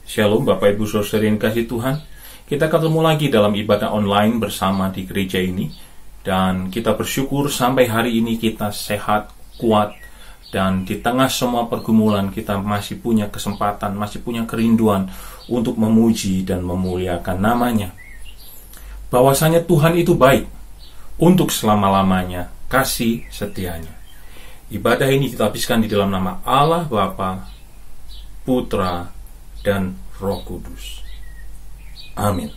Shalom Bapak Ibu Saudara yang kasih Tuhan. Kita ketemu lagi dalam ibadah online bersama di gereja ini. Dan kita bersyukur sampai hari ini kita sehat, kuat. Dan di tengah semua pergumulan kita masih punya kesempatan, masih punya kerinduan untuk memuji dan memuliakan namanya. Bahwasanya Tuhan itu baik untuk selama-lamanya, kasih setianya. Ibadah ini kita habiskan di dalam nama Allah Bapa, Putra, dan Roh Kudus. Amin.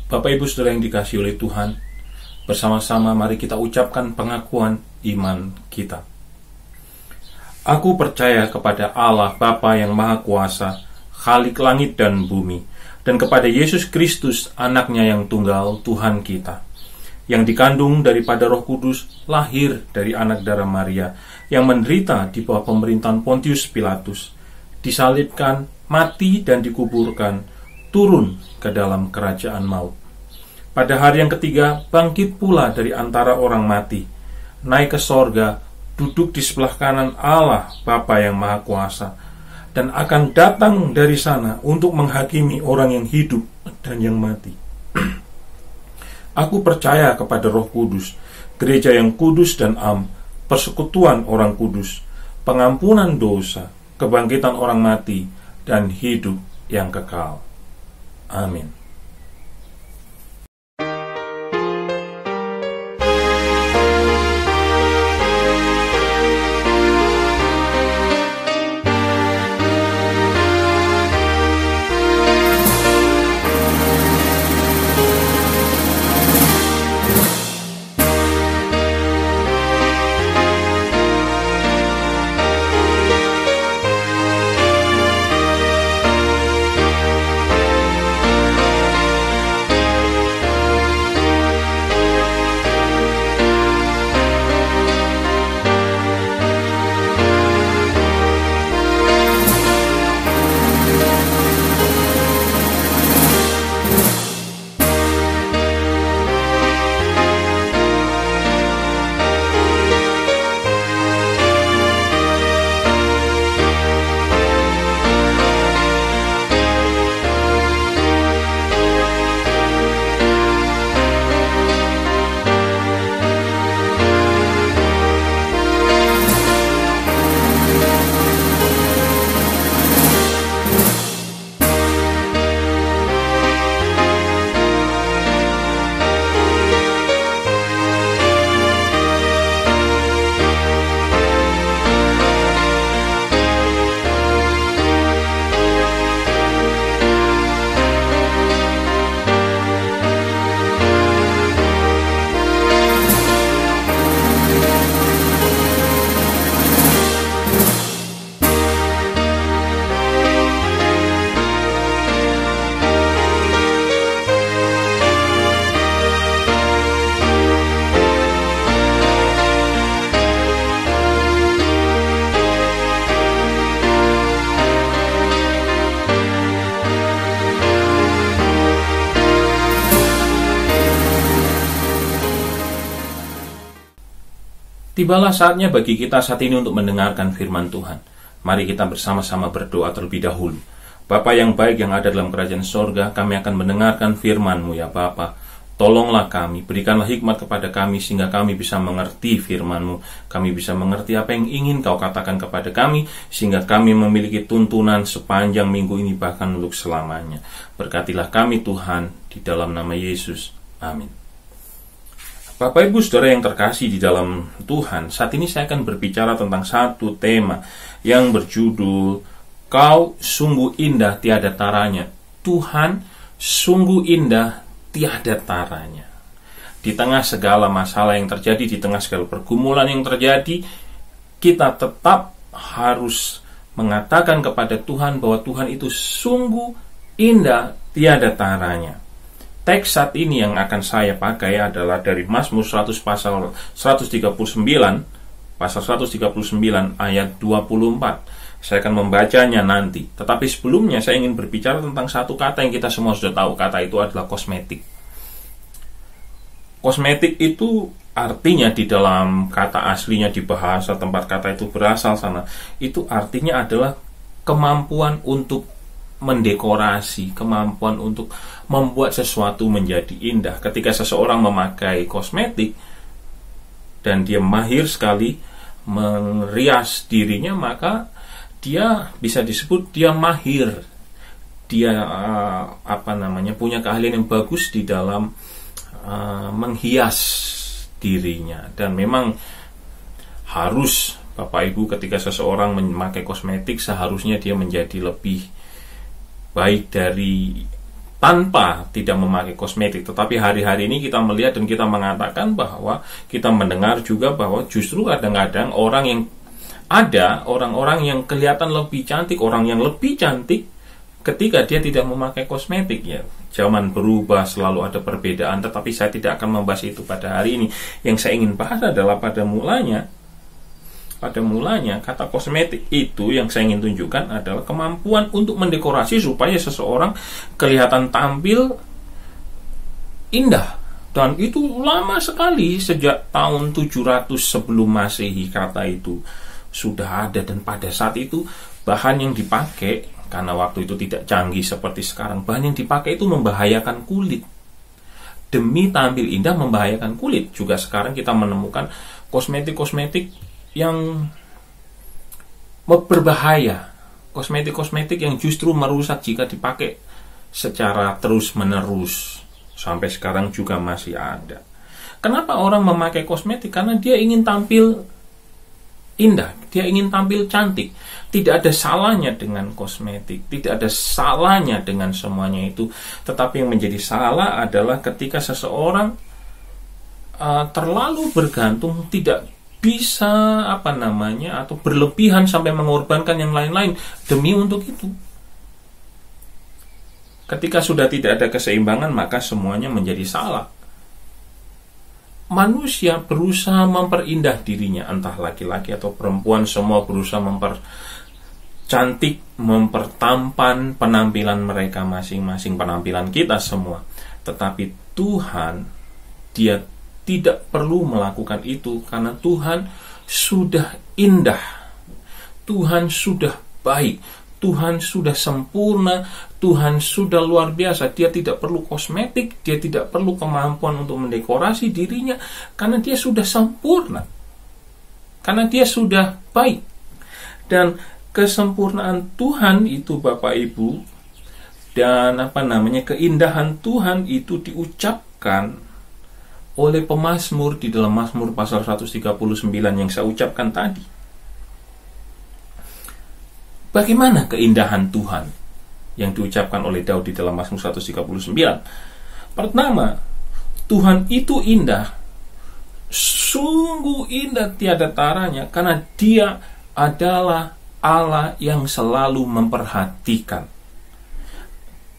Bapak Ibu Saudara yang dikasihi oleh Tuhan, bersama-sama mari kita ucapkan pengakuan iman kita. Aku percaya kepada Allah Bapa yang Maha Kuasa, Khalik langit dan bumi, dan kepada Yesus Kristus, anaknya yang tunggal, Tuhan kita, yang dikandung daripada Roh Kudus, lahir dari anak darah Maria, yang menderita di bawah pemerintahan Pontius Pilatus, disalibkan, mati dan dikuburkan, turun ke dalam kerajaan maut. Pada hari yang ketiga, bangkit pula dari antara orang mati, naik ke sorga, duduk di sebelah kanan Allah Bapa yang Maha Kuasa, dan akan datang dari sana untuk menghakimi orang yang hidup dan yang mati. Aku percaya kepada Roh Kudus, gereja yang kudus dan am, persekutuan orang kudus, pengampunan dosa, kebangkitan orang mati, dan hidup yang kekal. Amin. Tibalah saatnya bagi kita saat ini untuk mendengarkan firman Tuhan. Mari kita bersama-sama berdoa terlebih dahulu. Bapa yang baik yang ada dalam kerajaan sorga, kami akan mendengarkan firman-Mu ya Bapa. Tolonglah kami, berikanlah hikmat kepada kami sehingga kami bisa mengerti firman-Mu. Kami bisa mengerti apa yang ingin Kau katakan kepada kami, sehingga kami memiliki tuntunan sepanjang minggu ini bahkan untuk selamanya. Berkatilah kami Tuhan, di dalam nama Yesus. Amin. Bapak Ibu Saudara yang terkasih di dalam Tuhan, saat ini saya akan berbicara tentang satu tema yang berjudul Kau sungguh indah tiada taranya. Tuhan sungguh indah tiada taranya. Di tengah segala masalah yang terjadi, di tengah segala pergumulan yang terjadi, kita tetap harus mengatakan kepada Tuhan bahwa Tuhan itu sungguh indah tiada taranya. Teks saat ini yang akan saya pakai adalah dari Mazmur 100 pasal 139 ayat 24. Saya akan membacanya nanti. Tetapi sebelumnya saya ingin berbicara tentang satu kata yang kita semua sudah tahu. Kata itu adalah kosmetik. Kosmetik itu artinya di dalam kata aslinya di bahasa tempat kata itu berasal sana, itu artinya adalah kemampuan untuk mendekorasi, kemampuan untuk membuat sesuatu menjadi indah. Ketika seseorang memakai kosmetik dan dia mahir sekali merias dirinya, maka dia bisa disebut dia mahir. Dia punya keahlian yang bagus di dalam menghias dirinya. Dan memang harus Bapak Ibu, ketika seseorang memakai kosmetik, seharusnya dia menjadi lebih baik dari tanpa tidak memakai kosmetik. Tetapi hari-hari ini kita melihat dan kita mengatakan bahwa kita mendengar juga bahwa justru kadang-kadang orang-orang yang kelihatan lebih cantik, orang yang lebih cantik ketika dia tidak memakai kosmetik, ya zaman berubah, selalu ada perbedaan, tetapi saya tidak akan membahas itu pada hari ini. Yang saya ingin bahas adalah pada mulanya kata kosmetik itu yang saya ingin tunjukkan adalah kemampuan untuk mendekorasi supaya seseorang kelihatan tampil indah. Dan itu lama sekali, sejak tahun 700 sebelum Masehi kata itu sudah ada. Dan pada saat itu bahan yang dipakai, karena waktu itu tidak canggih seperti sekarang, bahan yang dipakai itu membahayakan kulit. Demi tampil indah membahayakan kulit. Juga sekarang kita menemukan kosmetik-kosmetik yang berbahaya, kosmetik-kosmetik yang justru merusak jika dipakai secara terus-menerus. Sampai sekarang juga masih ada. Kenapa orang memakai kosmetik? Karena dia ingin tampil indah, dia ingin tampil cantik. Tidak ada salahnya dengan kosmetik, tidak ada salahnya dengan semuanya itu. Tetapi yang menjadi salah adalah ketika seseorang terlalu bergantung, tidak bisa atau berlebihan sampai mengorbankan yang lain-lain demi untuk itu. Ketika sudah tidak ada keseimbangan, maka semuanya menjadi salah. Manusia berusaha memperindah dirinya, entah laki-laki atau perempuan, semua berusaha mempercantik, mempertampan penampilan mereka masing-masing, penampilan kita semua. Tetapi Tuhan, Dia tidak perlu melakukan itu, karena Tuhan sudah indah, Tuhan sudah baik, Tuhan sudah sempurna, Tuhan sudah luar biasa. Dia tidak perlu kosmetik, dia tidak perlu kemampuan untuk mendekorasi dirinya, karena dia sudah sempurna, karena dia sudah baik. Dan kesempurnaan Tuhan itu, Bapak Ibu, dan keindahan Tuhan itu diucapkan oleh pemazmur di dalam Mazmur pasal 139 yang saya ucapkan tadi. Bagaimana keindahan Tuhan yang diucapkan oleh Daud di dalam Mazmur 139? Pertama, Tuhan itu indah, sungguh indah tiada taranya, karena Dia adalah Allah yang selalu memperhatikan.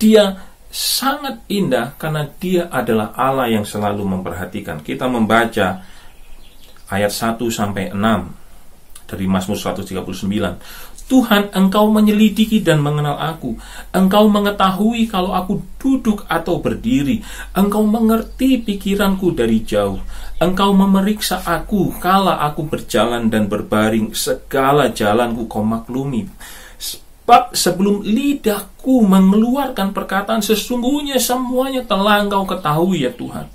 Dia sangat indah karena Dia adalah Allah yang selalu memperhatikan. Kita membaca ayat 1-6 dari Mazmur 139. Tuhan, Engkau menyelidiki dan mengenal aku. Engkau mengetahui kalau aku duduk atau berdiri. Engkau mengerti pikiranku dari jauh. Engkau memeriksa aku kala aku berjalan dan berbaring. Segala jalanku Kau maklumi. Sebab sebelum lidahku mengeluarkan perkataan, sesungguhnya semuanya telah Engkau ketahui, ya Tuhan.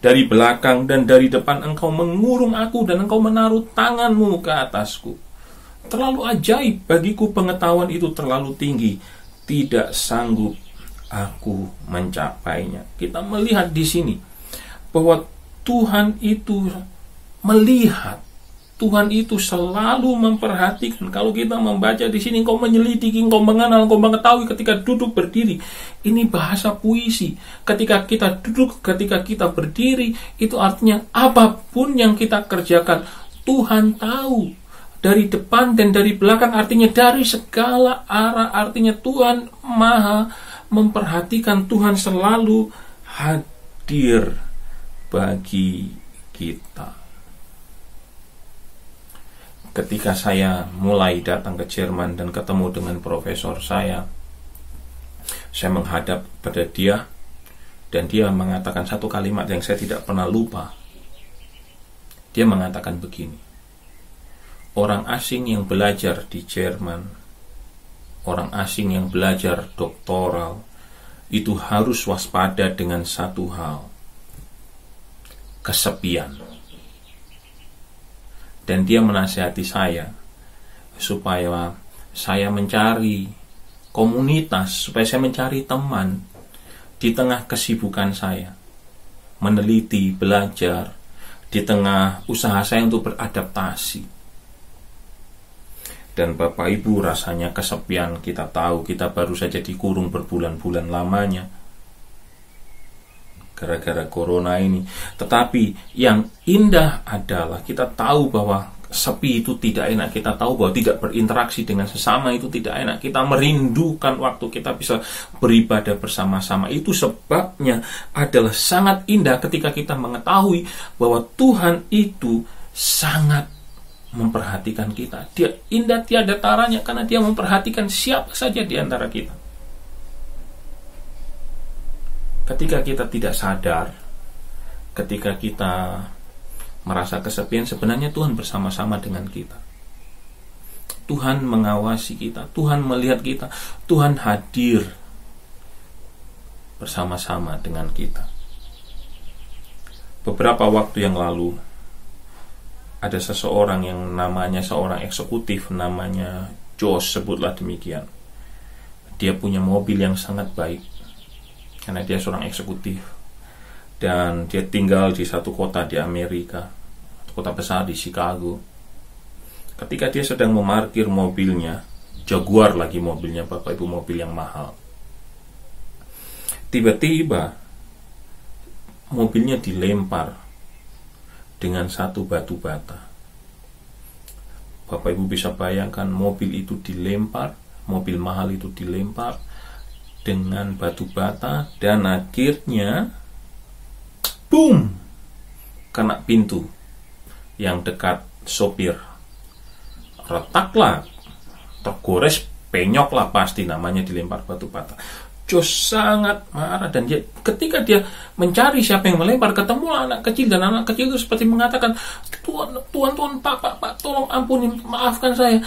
Dari belakang dan dari depan Engkau mengurung aku, dan Engkau menaruh tanganmu ke atasku. Terlalu ajaib bagiku pengetahuan itu, terlalu tinggi, tidak sanggup aku mencapainya. Kita melihat di sini bahwa Tuhan itu melihat, Tuhan itu selalu memperhatikan. Kalau kita membaca di sini, Engkau menyelidiki, Engkau mengenal, Engkau mengetahui ketika duduk berdiri. Ini bahasa puisi. Ketika kita duduk, ketika kita berdiri, itu artinya apapun yang kita kerjakan, Tuhan tahu. Dari depan dan dari belakang, artinya dari segala arah, artinya Tuhan maha memperhatikan, Tuhan selalu hadir bagi kita. Ketika saya mulai datang ke Jerman dan ketemu dengan profesor saya menghadap pada dia, dan dia mengatakan satu kalimat yang saya tidak pernah lupa. Dia mengatakan begini: orang asing yang belajar di Jerman, orang asing yang belajar doktoral, itu harus waspada dengan satu hal: kesepian. Dan dia menasihati saya supaya saya mencari komunitas, supaya saya mencari teman di tengah kesibukan saya, meneliti, belajar, di tengah usaha saya untuk beradaptasi. Dan Bapak Ibu, rasanya kesepian. Kita tahu kita baru saja dikurung berbulan-bulan lamanya gara-gara corona ini. Tetapi yang indah adalah kita tahu bahwa sepi itu tidak enak. Kita tahu bahwa tidak berinteraksi dengan sesama itu tidak enak. Kita merindukan waktu kita bisa beribadah bersama-sama. Itu sebabnya adalah sangat indah ketika kita mengetahui bahwa Tuhan itu sangat memperhatikan kita. Dia indah tiada taranya karena dia memperhatikan siapa saja di antara kita. Ketika kita tidak sadar, ketika kita merasa kesepian, sebenarnya Tuhan bersama-sama dengan kita. Tuhan mengawasi kita, Tuhan melihat kita, Tuhan hadir bersama-sama dengan kita. Beberapa waktu yang lalu, ada seseorang yang namanya seorang eksekutif, namanya Josh, sebutlah demikian. Dia punya mobil yang sangat baik, karena dia seorang eksekutif. Dan dia tinggal di satu kota di Amerika, kota besar di Chicago. Ketika dia sedang memarkir mobilnya, Jaguar lagi mobilnya, Bapak Ibu, mobil yang mahal. Tiba-tiba mobilnya dilempar dengan satu batu bata. Bapak Ibu bisa bayangkan, mobil itu dilempar, mobil mahal itu dilempar dengan batu bata, dan akhirnya boom, kena pintu yang dekat sopir. Retaklah, tergores, penyoklah pasti, namanya dilempar batu bata. Josh sangat marah, dan ketika dia mencari siapa yang melempar, ketemulah anak kecil, dan anak kecil itu seperti mengatakan, Tuan, Pak, tolong ampuni, maafkan saya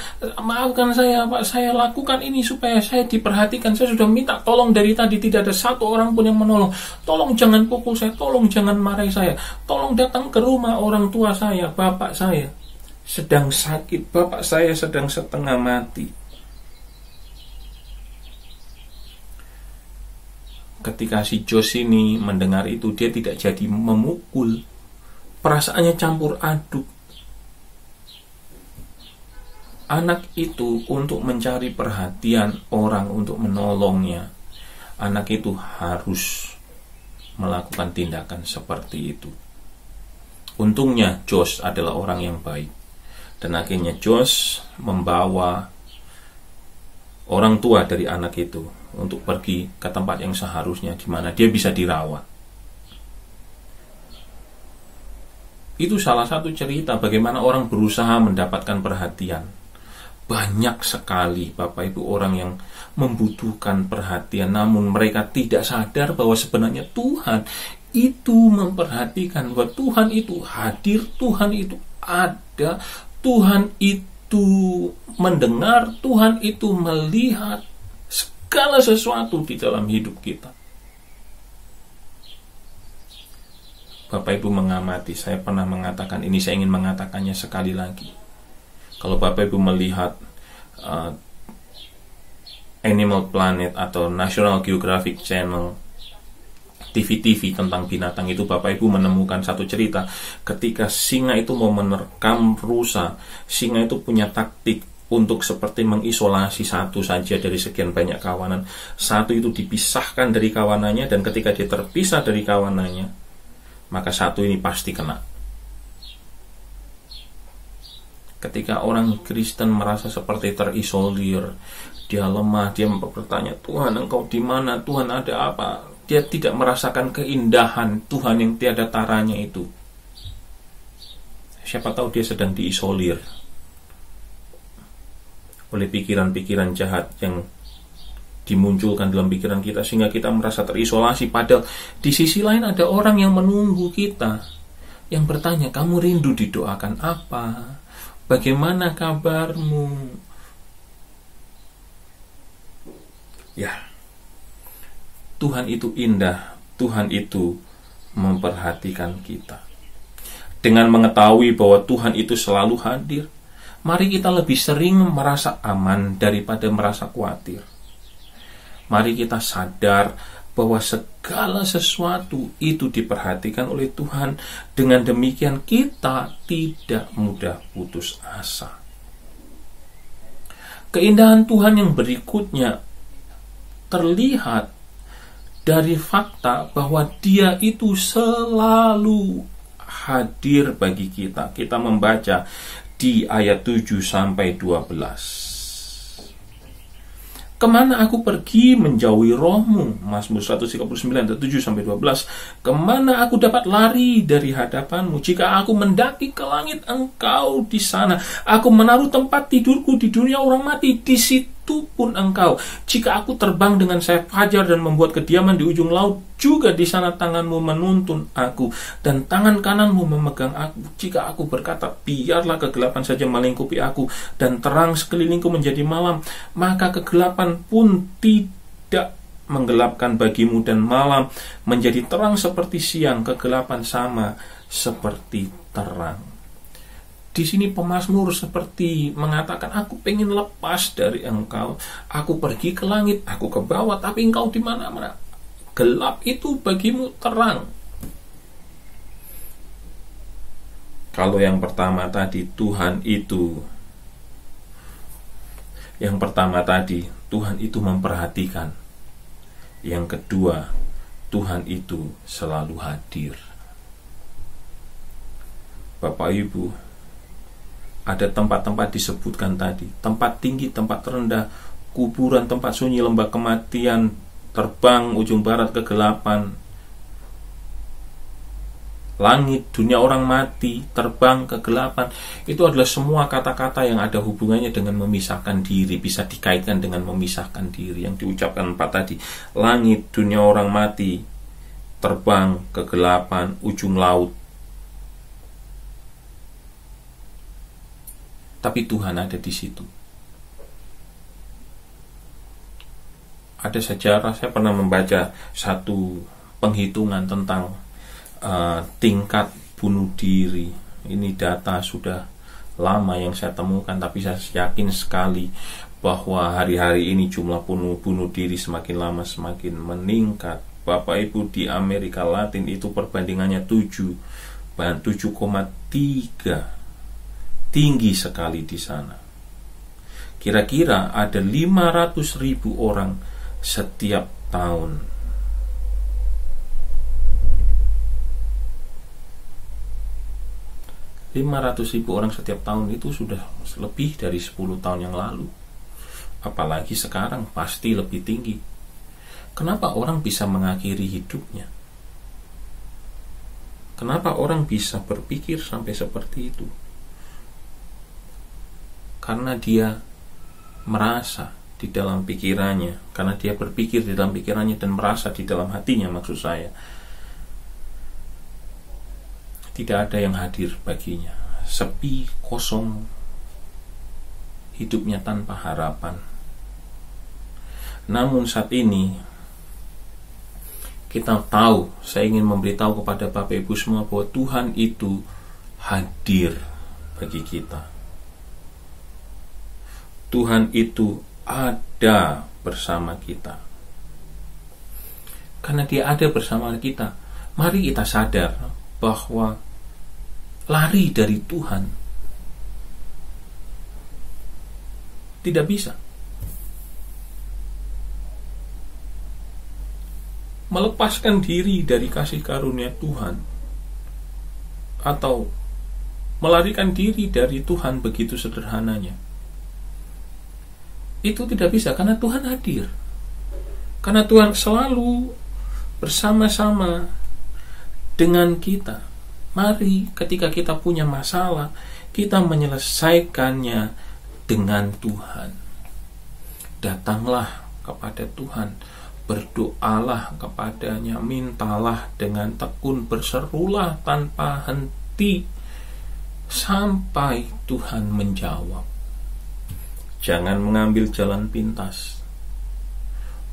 Pak, saya lakukan ini supaya saya diperhatikan, saya sudah minta tolong dari tadi, tidak ada satu orang pun yang menolong, tolong jangan pukul saya, tolong jangan marahi saya, tolong datang ke rumah orang tua saya, bapak saya sedang sakit, bapak saya sedang setengah mati. Ketika si Josh ini mendengar itu, dia tidak jadi memukul. Perasaannya campur aduk. Anak itu untuk mencari perhatian orang untuk menolongnya, anak itu harus melakukan tindakan seperti itu. Untungnya Josh adalah orang yang baik, dan akhirnya Josh membawa orang tua dari anak itu untuk pergi ke tempat yang seharusnya, di mana dia bisa dirawat. Itu salah satu cerita bagaimana orang berusaha mendapatkan perhatian. Banyak sekali Bapak Ibu orang yang membutuhkan perhatian, namun mereka tidak sadar bahwa sebenarnya Tuhan itu memperhatikan, bahwa Tuhan itu hadir, Tuhan itu ada, Tuhan itu mendengar, Tuhan itu melihat segala sesuatu di dalam hidup kita. Bapak Ibu mengamati, saya pernah mengatakan ini, saya ingin mengatakannya sekali lagi. Kalau Bapak Ibu melihat Animal Planet atau National Geographic Channel, TV tentang binatang itu, Bapak Ibu menemukan satu cerita ketika singa itu mau menerkam rusa. Singa itu punya taktik untuk seperti mengisolasi satu saja dari sekian banyak kawanan. Satu itu dipisahkan dari kawanannya, dan ketika dia terpisah dari kawanannya, maka satu ini pasti kena. Ketika orang Kristen merasa seperti terisolir, dia lemah, dia bertanya, Tuhan Engkau di mana? Tuhan ada apa? Dia tidak merasakan keindahan Tuhan yang tiada taranya itu. Siapa tahu dia sedang diisolir oleh pikiran-pikiran jahat yang dimunculkan dalam pikiran kita, sehingga kita merasa terisolasi. Padahal di sisi lain ada orang yang menunggu kita, yang bertanya, kamu rindu didoakan apa? Bagaimana kabarmu? Ya, Tuhan itu indah, Tuhan itu memperhatikan kita. Dengan mengetahui bahwa Tuhan itu selalu hadir, mari kita lebih sering merasa aman daripada merasa khawatir. Mari kita sadar bahwa segala sesuatu itu diperhatikan oleh Tuhan. Dengan demikian kita tidak mudah putus asa. Keindahan Tuhan yang berikutnya terlihat dari fakta bahwa Dia itu selalu hadir bagi kita. Kita membaca di ayat 7 sampai 12. Kemana aku pergi menjauhi rohmu? Mazmur 139 ayat 7 sampai 12. Kemana aku dapat lari dari hadapanmu? Jika aku mendaki ke langit, engkau di sana. Aku menaruh tempat tidurku di dunia orang mati, di situ pun engkau. Jika aku terbang dengan sayap fajar dan membuat kediaman di ujung laut, juga di sana tanganmu menuntun aku dan tangan kananmu memegang aku. Jika aku berkata, biarlah kegelapan saja melingkupi aku dan terang sekelilingku menjadi malam, maka kegelapan pun tidak menggelapkan bagimu dan malam menjadi terang seperti siang, kegelapan sama seperti terang. Di sini pemazmur seperti mengatakan, aku pengen lepas dari engkau, aku pergi ke langit, aku ke bawah, tapi engkau di mana-mana. Gelap itu bagimu terang. Kalau yang pertama tadi, Tuhan itu memperhatikan. Yang kedua, Tuhan itu selalu hadir. Bapak Ibu, ada tempat-tempat disebutkan tadi, tempat tinggi, tempat rendah, kuburan, tempat sunyi, lembah kematian, terbang, ujung barat, kegelapan, langit, dunia orang mati, terbang, kegelapan. Itu adalah semua kata-kata yang ada hubungannya dengan memisahkan diri, bisa dikaitkan dengan memisahkan diri yang diucapkan 4 tadi. Langit, dunia orang mati, terbang, kegelapan, ujung laut. Tapi Tuhan ada di situ. Ada sejarah, saya pernah membaca satu penghitungan tentang tingkat bunuh diri. Ini data sudah lama yang saya temukan, tapi saya yakin sekali bahwa hari-hari ini jumlah bunuh diri semakin lama semakin meningkat. Bapak Ibu, di Amerika Latin itu perbandingannya 7,3. Tinggi sekali di sana. Kira-kira ada 500.000 orang setiap tahun. Orang setiap tahun itu sudah lebih dari 10 tahun yang lalu. Apalagi sekarang pasti lebih tinggi. Kenapa orang bisa mengakhiri hidupnya? Kenapa orang bisa berpikir sampai seperti itu? Karena dia merasa di dalam pikirannya, karena dia berpikir di dalam pikirannya dan merasa di dalam hatinya, maksud saya, tidak ada yang hadir baginya. Sepi, kosong, hidupnya tanpa harapan. Namun saat ini kita tahu, saya ingin memberitahu kepada Bapak Ibu semua bahwa Tuhan itu hadir bagi kita. Tuhan itu ada bersama kita. Karena Dia ada bersama kita, mari kita sadar bahwa lari dari Tuhan tidak bisa. Melepaskan diri dari kasih karunia Tuhan atau melarikan diri dari Tuhan begitu sederhananya, itu tidak bisa, karena Tuhan hadir. Karena Tuhan selalu bersama-sama dengan kita. Mari ketika kita punya masalah, kita menyelesaikannya dengan Tuhan. Datanglah kepada Tuhan, berdoalah kepadanya, mintalah dengan tekun, berserulah tanpa henti sampai Tuhan menjawab. Jangan mengambil jalan pintas.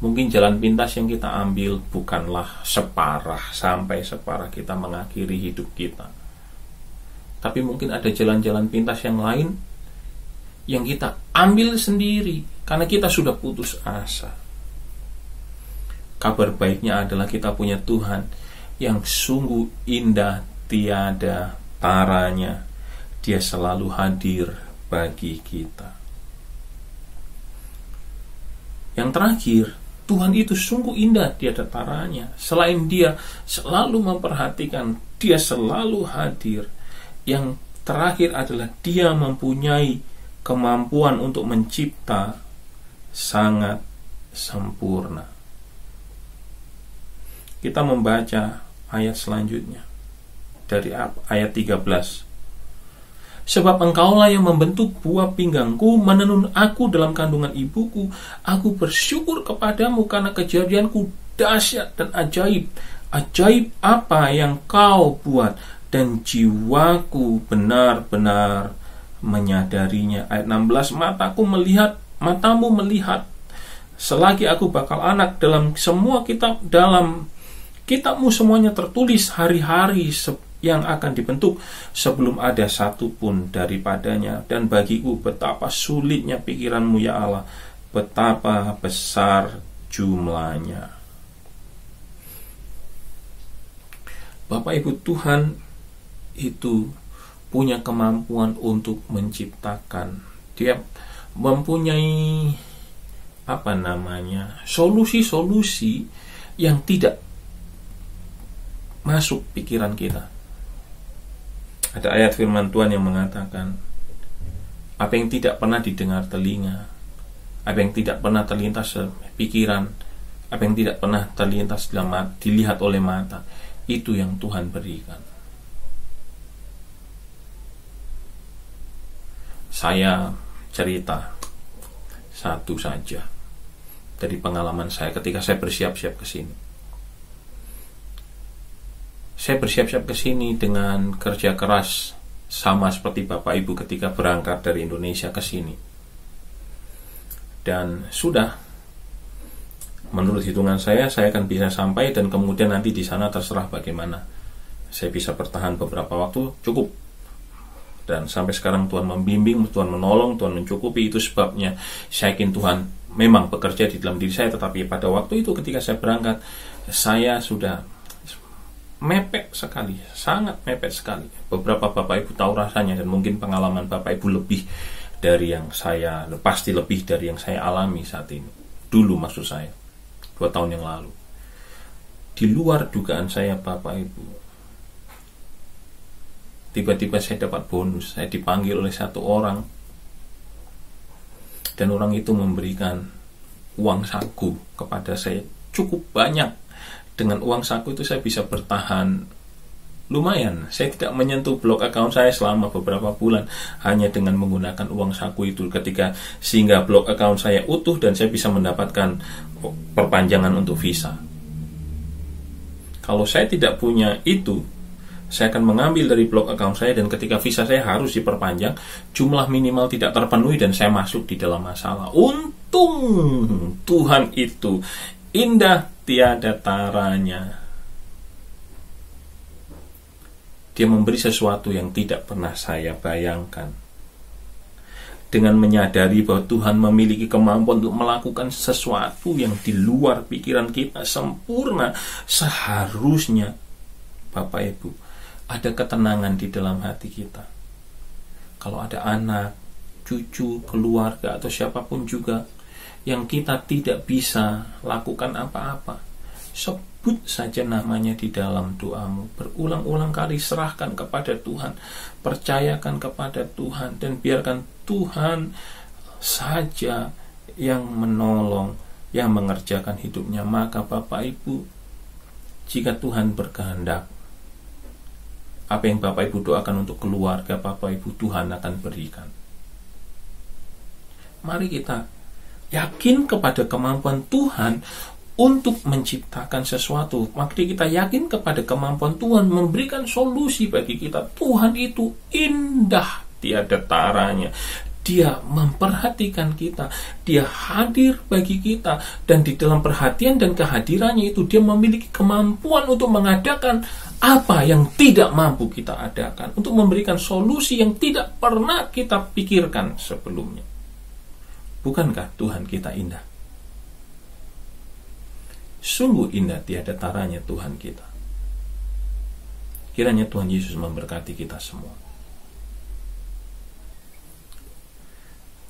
Mungkin jalan pintas yang kita ambil bukanlah sampai separah kita mengakhiri hidup kita. Tapi mungkin ada jalan-jalan pintas yang lain yang kita ambil sendiri karena kita sudah putus asa. Kabar baiknya adalah kita punya Tuhan yang sungguh indah, tiada taranya. Dia selalu hadir bagi kita. Yang terakhir, Tuhan itu sungguh indah, tiada taranya. Selain Dia selalu memperhatikan, Dia selalu hadir. Yang terakhir adalah Dia mempunyai kemampuan untuk mencipta sangat sempurna. Kita membaca ayat selanjutnya dari ayat 13. Sebab Engkaulah yang membentuk buah pinggangku, menenun aku dalam kandungan ibuku. Aku bersyukur kepadamu karena kejadianku dahsyat dan ajaib. Ajaib apa yang Kau buat, dan jiwaku benar-benar menyadarinya. Ayat 16, matamu melihat, selagi aku bakal anak, dalam semua dalam kitabmu semuanya tertulis hari-hari yang akan dibentuk sebelum ada satu pun daripadanya. Dan bagiku betapa sulitnya pikiranmu ya Allah, betapa besar jumlahnya. Bapak Ibu, Tuhan itu punya kemampuan untuk menciptakan. Dia mempunyai solusi-solusi yang tidak masuk pikiran kita. Ada ayat firman Tuhan yang mengatakan, apa yang tidak pernah didengar telinga, apa yang tidak pernah terlintas pikiran, apa yang tidak pernah terlintas dilihat oleh mata, itu yang Tuhan berikan. Saya cerita satu saja dari pengalaman saya ketika saya bersiap-siap ke sini. Saya bersiap-siap ke sini dengan kerja keras, sama seperti Bapak Ibu ketika berangkat dari Indonesia ke sini. Dan sudah, menurut hitungan saya akan bisa sampai, dan kemudian nanti di sana terserah bagaimana. Saya bisa bertahan beberapa waktu, cukup. Dan sampai sekarang Tuhan membimbing, Tuhan menolong, Tuhan mencukupi. Itu sebabnya saya yakin Tuhan memang bekerja di dalam diri saya. Tetapi pada waktu itu ketika saya berangkat, saya sudah mepet sekali, sangat mepet sekali. Beberapa Bapak Ibu tahu rasanya, dan mungkin pengalaman Bapak Ibu lebih dari yang saya, pasti lebih dari yang saya alami saat ini. Dulu maksud saya, 2 tahun yang lalu. Di luar dugaan saya Bapak Ibu, tiba-tiba saya dapat bonus. Saya dipanggil oleh satu orang, dan orang itu memberikan uang saku kepada saya cukup banyak. Dengan uang saku itu saya bisa bertahan lumayan. Saya tidak menyentuh blog account saya selama beberapa bulan, hanya dengan menggunakan uang saku itu, sehingga blog account saya utuh dan saya bisa mendapatkan perpanjangan untuk visa. Kalau saya tidak punya itu, saya akan mengambil dari blog account saya, dan ketika visa saya harus diperpanjang, jumlah minimal tidak terpenuhi dan saya masuk di dalam masalah. Untung Tuhan itu indah tiada taranya. Dia memberi sesuatu yang tidak pernah saya bayangkan. Dengan menyadari bahwa Tuhan memiliki kemampuan untuk melakukan sesuatu yang di luar pikiran kita sempurna, seharusnya Bapak Ibu ada ketenangan di dalam hati kita. Kalau ada anak, cucu, keluarga, atau siapapun juga yang kita tidak bisa lakukan apa-apa, sebut saja namanya di dalam doamu. Berulang-ulang kali serahkan kepada Tuhan, percayakan kepada Tuhan, dan biarkan Tuhan saja yang menolong, yang mengerjakan hidupnya. Maka Bapak Ibu, jika Tuhan berkehendak, apa yang Bapak Ibu doakan untuk keluarga Bapak Ibu, Tuhan akan berikan. Mari kita yakin kepada kemampuan Tuhan untuk menciptakan sesuatu. Maka kita yakin kepada kemampuan Tuhan memberikan solusi bagi kita. Tuhan itu indah tiada taranya. Dia memperhatikan kita, Dia hadir bagi kita, dan di dalam perhatian dan kehadirannya itu Dia memiliki kemampuan untuk mengadakan apa yang tidak mampu kita adakan, untuk memberikan solusi yang tidak pernah kita pikirkan sebelumnya. Bukankah Tuhan kita indah? Sungguh indah tiada taranya Tuhan kita. Kiranya Tuhan Yesus memberkati kita semua.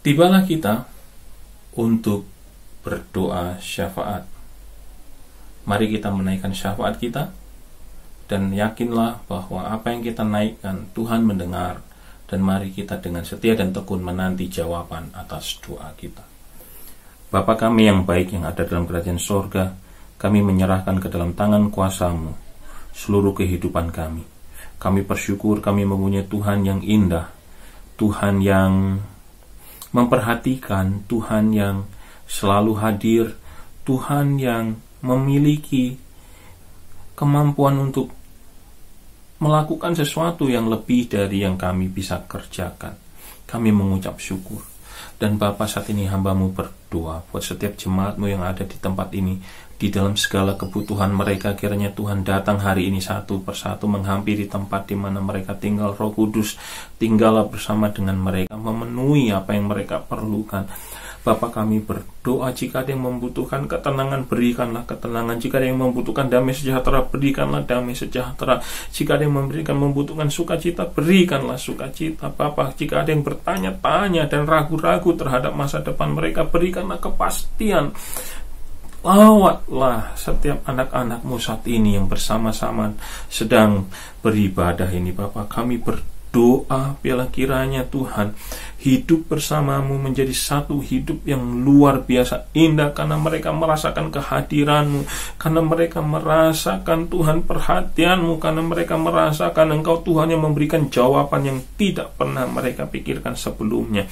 Tibalah kita untuk berdoa syafaat. Mari kita menaikkan syafaat kita, dan yakinlah bahwa apa yang kita naikkan Tuhan mendengar, dan mari kita dengan setia dan tekun menanti jawaban atas doa kita. Bapa kami yang baik yang ada dalam kerajaan sorga, kami menyerahkan ke dalam tangan kuasa-Mu seluruh kehidupan kami. Kami bersyukur kami mempunyai Tuhan yang indah, Tuhan yang memperhatikan, Tuhan yang selalu hadir, Tuhan yang memiliki kemampuan untuk melakukan sesuatu yang lebih dari yang kami bisa kerjakan. Kami mengucap syukur. Dan Bapa, saat ini hamba-Mu berdoa buat setiap jemaat-Mu yang ada di tempat ini, di dalam segala kebutuhan mereka. Kiranya Tuhan datang hari ini satu persatu menghampiri tempat di mana mereka tinggal. Roh Kudus tinggallah bersama dengan mereka, memenuhi apa yang mereka perlukan. Bapa, kami berdoa jika ada yang membutuhkan ketenangan, berikanlah ketenangan. Jika ada yang membutuhkan damai sejahtera, berikanlah damai sejahtera. Jika ada yang membutuhkan sukacita, berikanlah sukacita. Bapa, jika ada yang bertanya-tanya dan ragu-ragu terhadap masa depan mereka, berikanlah kepastian. Lawatlah setiap anak-anak-Mu saat ini yang bersama-sama sedang beribadah ini. Bapa, kami berdoa, biarlah kiranya Tuhan hidup bersama-Mu menjadi satu hidup yang luar biasa indah, karena mereka merasakan kehadiran-Mu, karena mereka merasakan Tuhan perhatian-Mu, karena mereka merasakan Engkau Tuhan yang memberikan jawaban yang tidak pernah mereka pikirkan sebelumnya.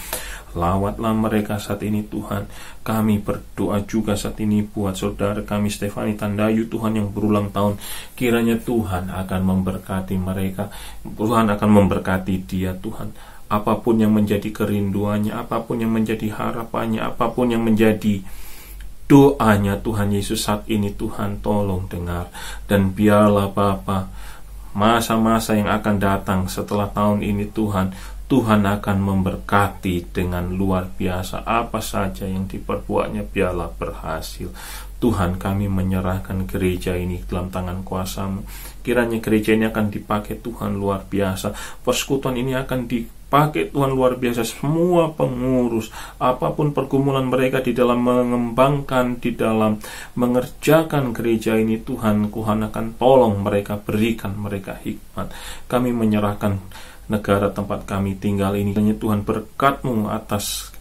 Lawatlah mereka saat ini Tuhan. Kami berdoa juga saat ini buat saudara kami Stefani Tandayu Tuhan yang berulang tahun. Kiranya Tuhan akan memberkati mereka, Tuhan akan memberkati dia Tuhan. Apapun yang menjadi kerinduannya, apapun yang menjadi harapannya, apapun yang menjadi doanya Tuhan Yesus saat ini, Tuhan tolong dengar. Dan biarlah Bapa, masa-masa yang akan datang setelah tahun ini Tuhan akan memberkati dengan luar biasa. Apa saja yang diperbuatnya biarlah berhasil. Tuhan, kami menyerahkan gereja ini dalam tangan kuasa-Mu. Kiranya gereja ini akan dipakai Tuhan luar biasa. Persekutuan ini akan dipakai Tuhan luar biasa. Semua pengurus, apapun pergumulan mereka di dalam mengembangkan, di dalam mengerjakan gereja ini, Tuhan akan tolong mereka, berikan mereka hikmat. Kami menyerahkan negara tempat kami tinggal ini. Tuhan, berkat-Mu atas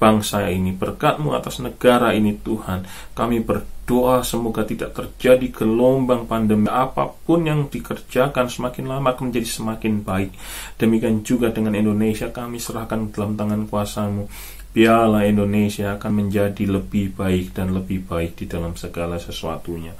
bangsa ini, berkat-Mu atas negara ini Tuhan. Kami berdoa semoga tidak terjadi gelombang pandemi. Apapun yang dikerjakan semakin lama akan menjadi semakin baik. Demikian juga dengan Indonesia, kami serahkan dalam tangan kuasa-Mu. Biarlah Indonesia akan menjadi lebih baik dan lebih baik di dalam segala sesuatunya.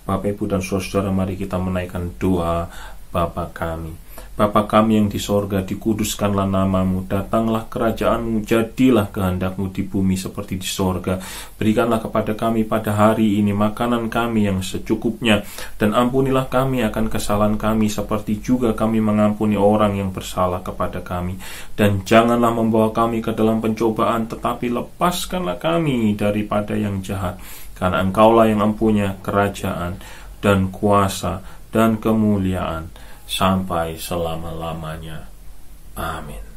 Bapak, Ibu, dan Saudara, mari kita menaikkan doa Bapa kami. Bapa kami yang di sorga, dikuduskanlah nama-Mu, datanglah kerajaan-Mu, jadilah kehendak-Mu di bumi seperti di sorga. Berikanlah kepada kami pada hari ini makanan kami yang secukupnya, dan ampunilah kami akan kesalahan kami seperti juga kami mengampuni orang yang bersalah kepada kami. Dan janganlah membawa kami ke dalam pencobaan, tetapi lepaskanlah kami daripada yang jahat, karena Engkaulah yang mempunyai kerajaan dan kuasa dan kemuliaan sampai selama-lamanya. Amin.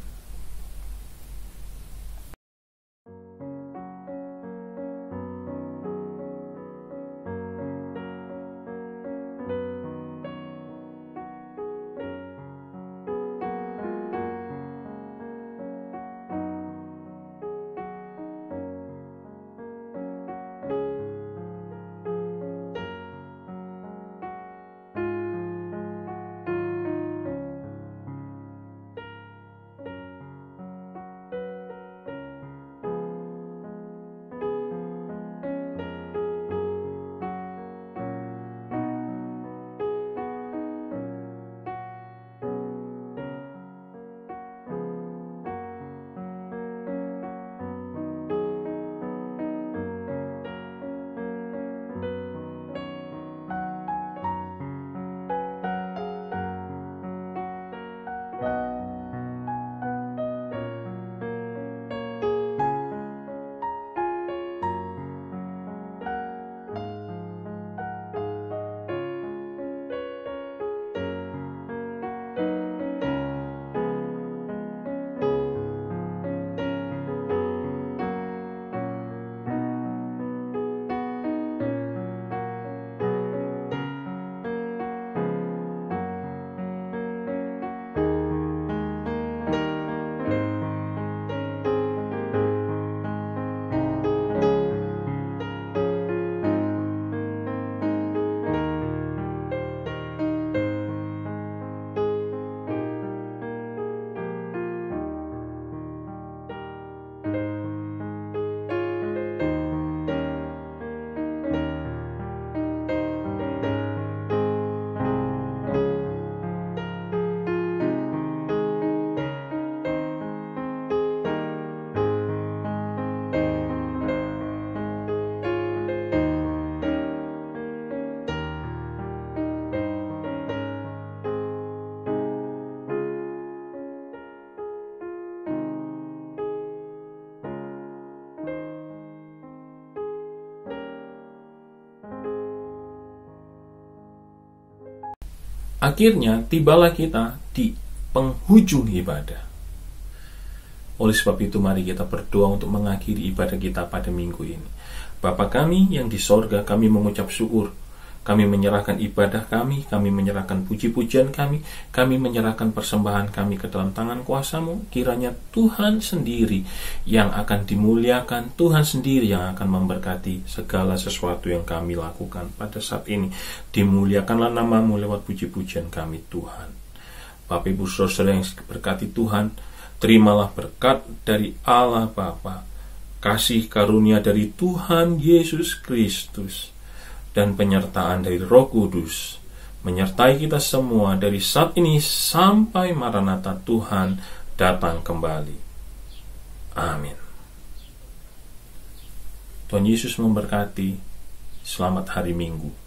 Akhirnya tibalah kita di penghujung ibadah. Oleh sebab itu mari kita berdoa untuk mengakhiri ibadah kita pada minggu ini. Bapa kami yang di sorga, kami mengucap syukur. Kami menyerahkan ibadah kami menyerahkan puji-pujian kami menyerahkan persembahan kami ke dalam tangan kuasa-Mu. Kiranya Tuhan sendiri yang akan dimuliakan, Tuhan sendiri yang akan memberkati segala sesuatu yang kami lakukan pada saat ini. Dimuliakanlah nama-Mu lewat puji-pujian kami, Tuhan. Bapak Ibu Saudara yang berkati Tuhan, terimalah berkat dari Allah Bapa, kasih karunia dari Tuhan Yesus Kristus, dan penyertaan dari Roh Kudus menyertai kita semua dari saat ini sampai Maranatha Tuhan datang kembali. Amin. Tuhan Yesus memberkati. Selamat hari Minggu.